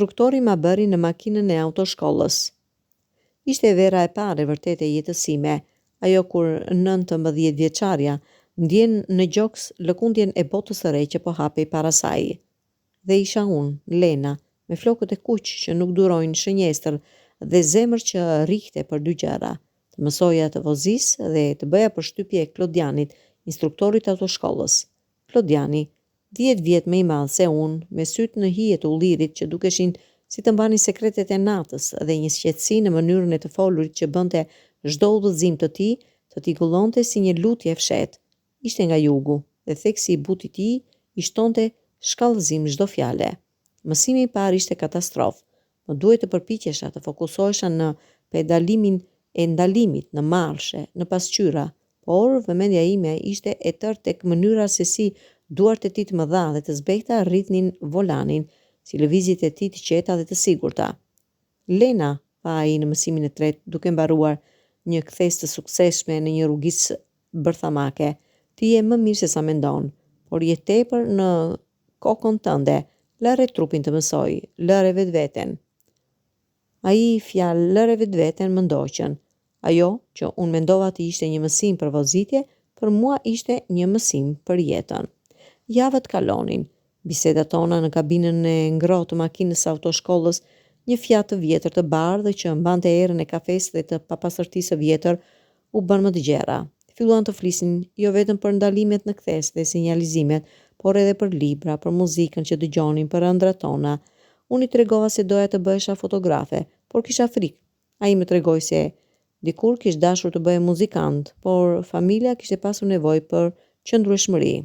Instruktori ma bëri në makinën e autoshkollës. Ishte vera e parë e vërtet e jetës sime, ajo kur 19 vjeçarja ndjen në gjoks lëkundjen e botës së re që po hapej para saj. Dhe isha unë, Lena, me flokët e kuq që nuk durojnë shënjestër dhe zemër që rrihte për dy gjëra, të mësoja të vozis dhe të bëja përshtypje Klodianit, instruktorit autoshkollës. Klodiani, 10 vjet më i madh se unë, me sytë në hije të ullirit që dukeshin si të mbani sekretet e natës dhe një shqetësi në mënyrën e të folurit që bënte çdo udhëzim të tij të tigullonte si një lutje fshet. Ishte nga jugu dhe theksi i butit i i shtonte shkallëzim çdo fjale. Mësimi i parë ishte katastrofë. Më duhet të përpiqesha të fokusohesha në pedalimin e ndalimit, në marshe, në pasqyra, por vëmendja ime ishte e tërë tek mënyra se si duart e tij të mëdha dhe të zbehta rrithnin volanin, si lëvizjet e tij të qeta dhe të sigurta. Lena, tha ai në mësimin e tretë, duke mbaruar një kthes të suksesshme në një rrugicë bërthamake, ti je më mirë se sa mendon, por je tepër në kokën tënde, lëre trupin të mësoj, lëre vetveten. Ai fjalë lëre vetveten më ndoqën. Ajo që unë mendova të ishte një mësim për vozitje, për mua ishte një mësim për jetën. Javët kalonin, bisedat tona në kabinën e ngrohtë të makinës autoshkollës, një Fiat të vjetër të bardhë që mbante erën e kafes dhe të papastërtisë së vjetër, u bën më të gjera. Filluan të flisin jo vetëm për ndalimet në kthes dhe sinjalizimet, por edhe për libra, për muzikën që dëgjonin, për ëndrat tona. Unë i tregova se doja të bëhesha fotografe, por kisha frikë. Ai më tregoi se dikur kish dashur të bëhej muzikant, por familja kishte pasur nevojë për qëndrueshmëri.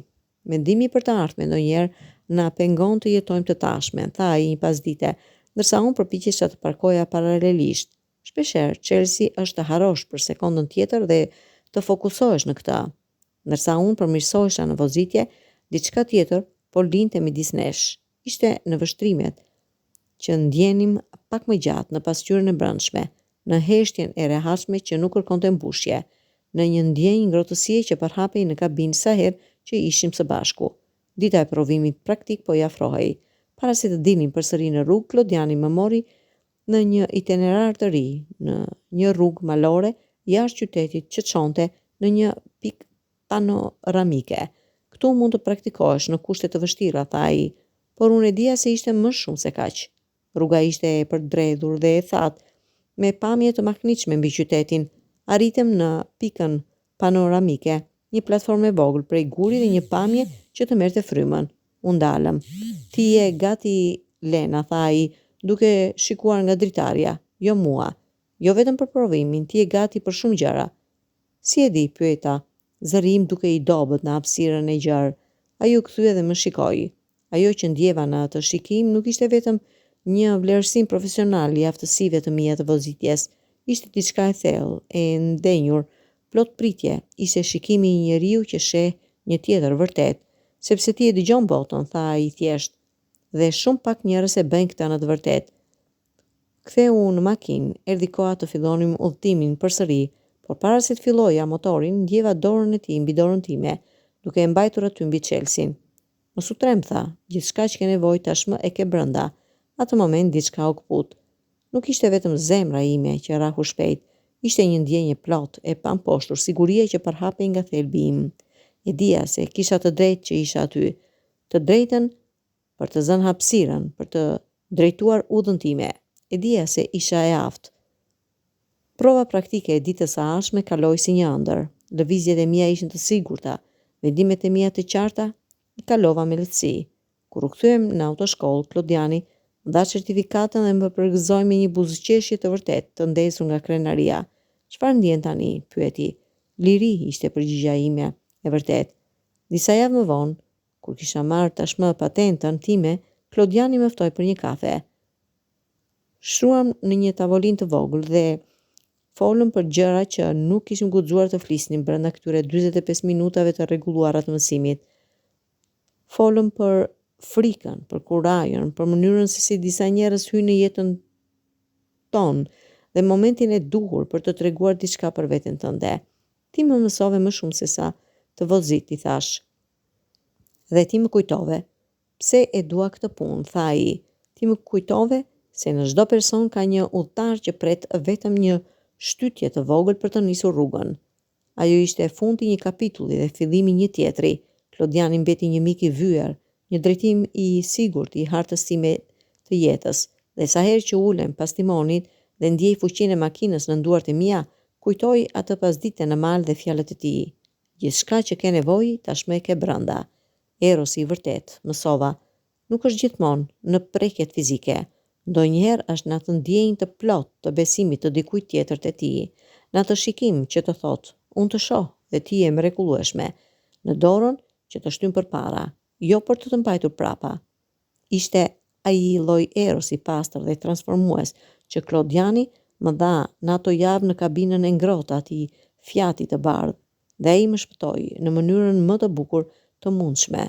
Mendimi për të ardhmen ndonjëherë na pengon të jetojmë të tashmen, tha ai një pasdite, ndërsa unë përpiqesha të parkoja paralelisht. Shpeshherë Chelsea është të harrosh për sekondën tjetër dhe të fokusohesh në këtë. Ndërsa unë përmirësohesha në vozitje, diçka tjetër po linte midis nesh. Ishte në vështrimet që ndjenim pak më gjatë në pasqyrën e brendshme, në heshtjen e rehatshme që nuk kërkonte mbushje, në një ndjenjë ngrohtësie që përhapej në kabinë sa herë që ishim së bashku. Dita e provimit praktik po i afrohej. Para se të dilnim përsëri në rrugë, Klodiani më mori në një itinerar të ri, në një rrugë malore jashtë qytetit që çonte në një pikë panoramike. Këtu mund të praktikohesh në kushte të vështira, tha ai, por unë e dija se ishte më shumë se kaq. Rruga ishte e përdredhur dhe e thatë, me pamje të makniqme mbi qytetin. Arritëm në pikën panoramike, një platformë e vogël prej guri dhe një pamje që të merrte frymën. U ndalëm. Ti je gati, Lena, tha ai, duke shikuar nga dritarja. Jo mua. Jo vetëm për provimin, ti je gati për shumë gjëra. Si e di, pyeta, zëri im duke i dobët në hapësirën e gjerë. Ai u kthye dhe më shikoi. Ajo që ndjeva në atë shikim nuk ishte vetëm një vlerësim profesional i aftësive të mia të vozitjes. Ishte diçka e thellë, e ndenjur, plot pritje. Ishte shikimi i njeriu që sheh një tjetër vërtet, sepse ti e dëgjon botën, tha ai thjesht, dhe shumë pak njerëz e bëjnë këtë në të vërtetë. Ktheu në makinë, erdhi koha të fillonim udhëtimin përsëri, por para se të filloja motorin, ndjeva dorën e tij mbi dorën time, duke e mbajtur aty mbi Chelsin. Mos u trem, tha, gjithçka që ke nevojë tashmë e ke brenda. Atë moment diçka u kput. Nuk ishte vetëm zemra ime që rrahu shpejt, ishte një ndjenjë plot e pamposhtur, siguria që përhapej nga thelbi im. E dija se kisha të drejtë që isha aty, të drejtën për të zënë hapësirën, për të drejtuar udhën time. E dija se isha e aftë. Prova praktike e ditës së ardhshme kaloi si një ëndër. Lëvizjet e mia ishin të sigurta, vendimet e mia të qarta, i kalova me lehtësi. Kur u kthyem në autoshkollë, Klodiani dha certifikatën dhe më përgëzoi me një buzëqeshje të vërtetë, të ndezur nga krenaria. Çfarë ndjen tani? Pyeti. Liri ishte përgjigjja ime, e vërtetë. Disa javë më vonë, kur kisha marrë tashmë patentën time, Klodiani më ftoi për një kafe. Shruam në një tavolinë të vogël dhe folëm për gjëra që nuk kishim guxuar të flisnim brenda këtyre 45 minutave të rregulluara të mësimit. Folëm për frikën, për kurajën, për mënyrën se si disa njerëz hyjnë në jetën tonë dhe momentin e duhur për të treguar diçka për veten tënde. Ti më mësove më shumë se sa të vozit, i thash. Dhe ti më kujtove. Pse e dua këtë punë, tha ai. Ti më kujtove se në çdo person ka një udhëtar që pret vetëm një shtytje të vogël për të nisur rrugën. Ajo ishte fundi i një kapitulli dhe fillimi një tjetri. Klodiani mbeti një mik i vyer, një drejtim i sigurt i hartës time të jetës, dhe sa herë që ulem pas timonit dhe ndjej fuqinë e makinës në duart e mia, kujtoj atë pasdite në mal dhe fjalët e tij. Gjithçka që ke nevojë tashmë e ke brenda. Erosi i vërtet, mësova, nuk është gjithmonë në prekjet fizike. Ndonjëherë është në atë ndjenjë të plot të besimit të dikujt tjetër te ti, në atë shikim që të thotë, unë të shoh dhe ti je mrekullueshme, në dorën që të shtyn përpara, jo për të të mbajtur prapa. Ishte ai lloj erosi i pastër dhe transformues që Klodiani më dha në ato javë në kabinën e ngrohtë atij Fiati të bardhë, dhe ai më shpëtoi në mënyrën më të bukur të mundshme.